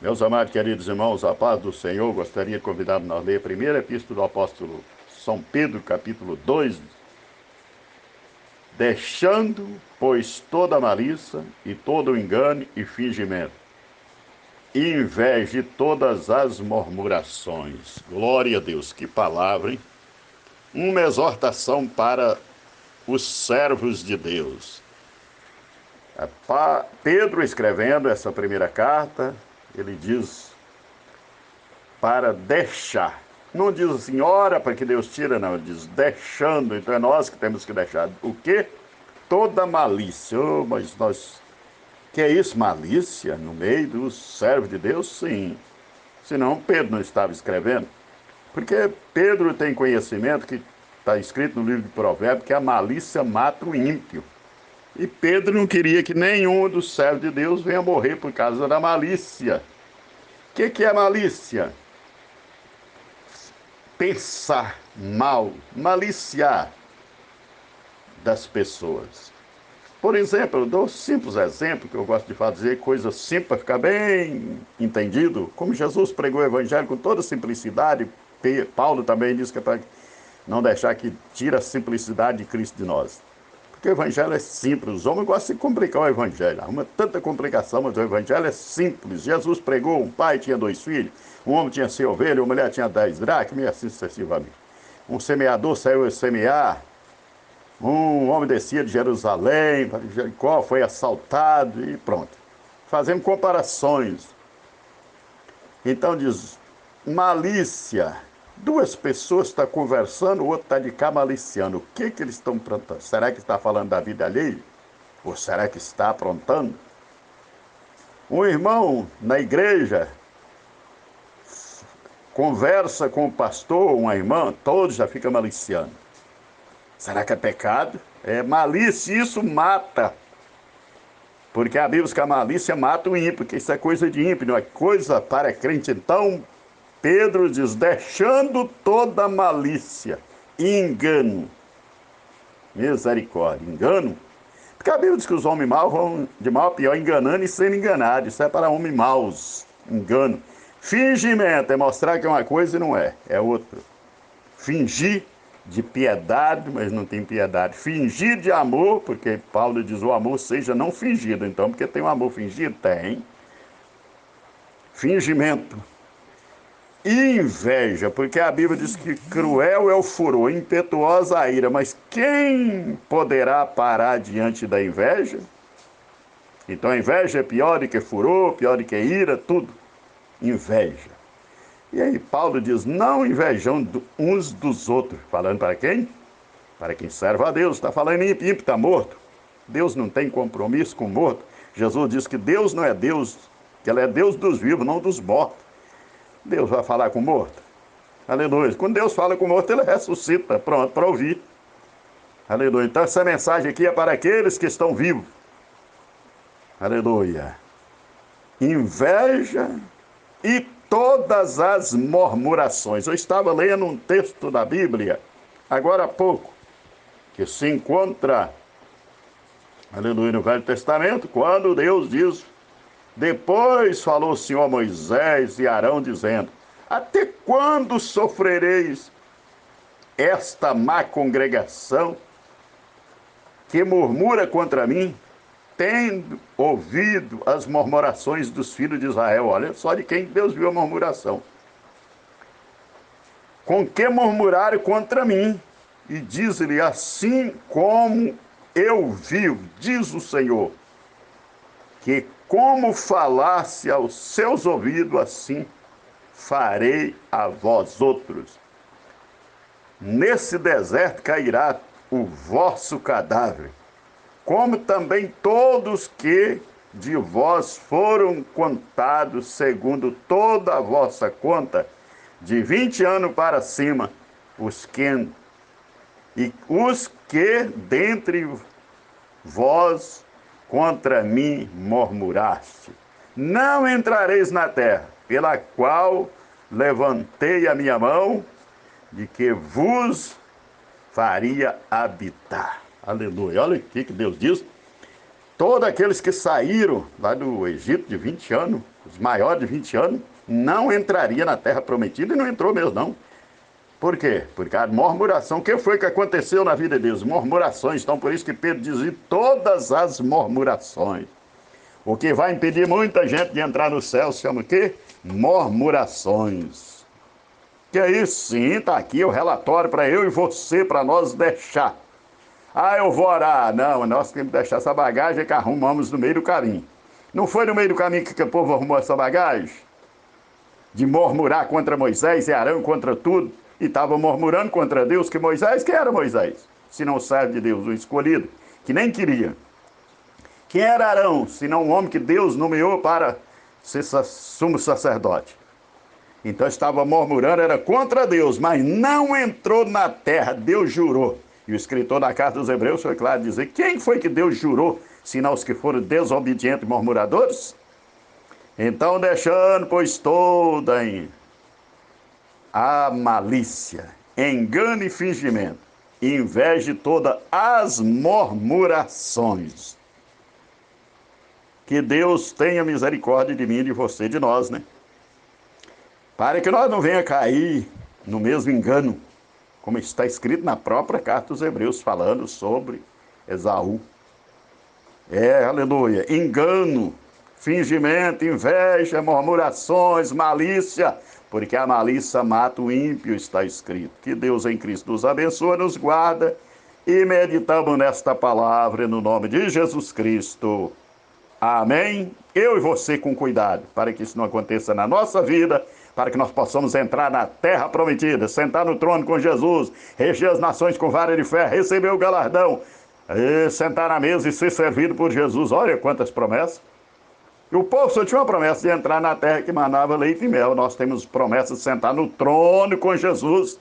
Meus amados, queridos irmãos, a paz do Senhor, gostaria de convidar-nos a ler a primeira epístola do apóstolo São Pedro, capítulo 2, deixando, pois, toda malícia e todo engano e fingimento, e inveja e todas as murmurações. Glória a Deus, que palavra, hein? Uma exortação para os servos de Deus. Pedro, escrevendo essa primeira carta, ele diz para deixar. Não diz assim, ora para que Deus tira, não. Ele diz deixando. Então é nós que temos que deixar. O quê? Toda malícia. Oh, mas nós... Que é isso? Malícia no meio dos servos de Deus? Sim. Senão Pedro não estava escrevendo. Porque Pedro tem conhecimento que está escrito no livro de Provérbios que a malícia mata o ímpio. E Pedro não queria que nenhum dos servos de Deus venha morrer por causa da malícia. O que é malícia? Pensar mal, maliciar das pessoas. Por exemplo, eu dou um simples exemplo, que eu gosto de fazer coisas simples para ficar bem entendido. Como Jesus pregou o evangelho com toda simplicidade, Paulo também disse que é para não deixar que tire a simplicidade de Cristo de nós. Porque o evangelho é simples, os homens gostam de complicar o evangelho. Arruma tanta complicação, mas o evangelho é simples. Jesus pregou, um pai tinha 2 filhos, um homem tinha 100 ovelhas, uma mulher tinha 10 dracmas, e assim sucessivamente. Um semeador saiu a semear, um homem descia de Jerusalém para Jericó, foi assaltado e pronto. Fazendo comparações. Então diz, malícia. 2 pessoas estão conversando, o outro está de cá maliciando. O que eles estão aprontando? Será que está falando da vida alheia? Ou será que está aprontando? Um irmão na igreja conversa com o pastor, uma irmã, todos já ficam maliciando. Será que é pecado? É malícia, isso mata. Porque a Bíblia diz que a malícia mata o ímpio, porque isso é coisa de ímpio, não é coisa para crente. Então, Pedro diz, deixando toda malícia e engano. Misericórdia, engano. Porque a Bíblia diz que os homens maus vão de mal a pior, enganando e sendo enganados. Isso é para homens maus, engano. Fingimento é mostrar que é uma coisa e não é, é outra. Fingir de piedade, mas não tem piedade. Fingir de amor, porque Paulo diz o amor seja não fingido. Então, porque tem um amor fingido? Tem. Fingimento. E inveja, porque a Bíblia diz que cruel é o furor, impetuosa a ira, mas quem poderá parar diante da inveja? Então a inveja é pior do que furor, pior do que ira, tudo. Inveja. E aí Paulo diz, não invejam uns dos outros. Falando para quem? Para quem serve a Deus. Está falando ímpio, ímpio está morto. Deus não tem compromisso com o morto. Jesus diz que Deus não é Deus, que Ele é Deus dos vivos, não dos mortos. Deus vai falar com o morto? Aleluia. Quando Deus fala com o morto, Ele ressuscita, pronto, para ouvir. Aleluia. Então essa mensagem aqui é para aqueles que estão vivos. Aleluia. Inveja e todas as murmurações. Eu estava lendo um texto da Bíblia, agora há pouco, que se encontra, aleluia, no Velho Testamento, quando Deus diz, depois falou o Senhor a Moisés e Arão, dizendo, até quando sofrereis esta má congregação que murmura contra mim, tendo ouvido as murmurações dos filhos de Israel? Olha só de quem Deus viu a murmuração. Com que murmuraram contra mim? E diz-lhe, assim como eu vivo, diz o Senhor, que como falasse aos seus ouvidos, assim farei a vós outros. Nesse deserto cairá o vosso cadáver, como também todos que de vós foram contados segundo toda a vossa conta, de 20 anos para cima, os que dentre vós contra mim murmuraste. Não entrareis na terra, pela qual levantei a minha mão, de que vos faria habitar. Aleluia. Olha o que Deus diz. todos aqueles que saíram lá do Egito de 20 anos, os maiores de 20 anos, não entraria na terra prometida, e não entrou mesmo não. Por quê? Porque a murmuração, o que foi que aconteceu na vida de Deus? Murmurações. Então por isso que Pedro dizia todas as murmurações. O que vai impedir muita gente de entrar no céu se chama o quê? Murmurações. Que é isso? Sim, está aqui o relatório para eu e você, para nós deixar. Ah, eu vou orar. Não, nós temos que deixar essa bagagem que arrumamos no meio do caminho. Não foi no meio do caminho que o povo arrumou essa bagagem? De murmurar contra Moisés e Arão contra tudo. E estava murmurando contra Deus, que Moisés, quem era Moisés? Se não serve de Deus, o escolhido, que nem queria. Quem era Arão, se não um homem que Deus nomeou para ser sumo sacerdote? Então estava murmurando, era contra Deus, mas não entrou na terra, Deus jurou. E o escritor da carta dos Hebreus foi claro dizer, quem foi que Deus jurou, senão os que foram desobedientes e murmuradores? Então deixando, pois, toda a malícia, engano e fingimento, inveja de todas as murmurações. Que Deus tenha misericórdia de mim e de você, de nós, né? Para que nós não venha cair no mesmo engano, como está escrito na própria carta dos Hebreus, falando sobre Esaú. Aleluia, engano, fingimento, inveja, murmurações, malícia, porque a malícia mata o ímpio, está escrito. Que Deus em Cristo nos abençoe, nos guarda, e meditamos nesta palavra no nome de Jesus Cristo. Amém? Eu e você com cuidado, para que isso não aconteça na nossa vida, para que nós possamos entrar na terra prometida, sentar no trono com Jesus, reger as nações com vara de ferro, receber o galardão, sentar na mesa e ser servido por Jesus. Olha quantas promessas. E o povo só tinha uma promessa de entrar na terra que manava leite e mel. Nós temos promessa de sentar no trono com Jesus.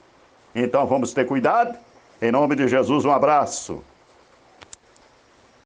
Então vamos ter cuidado. Em nome de Jesus, um abraço.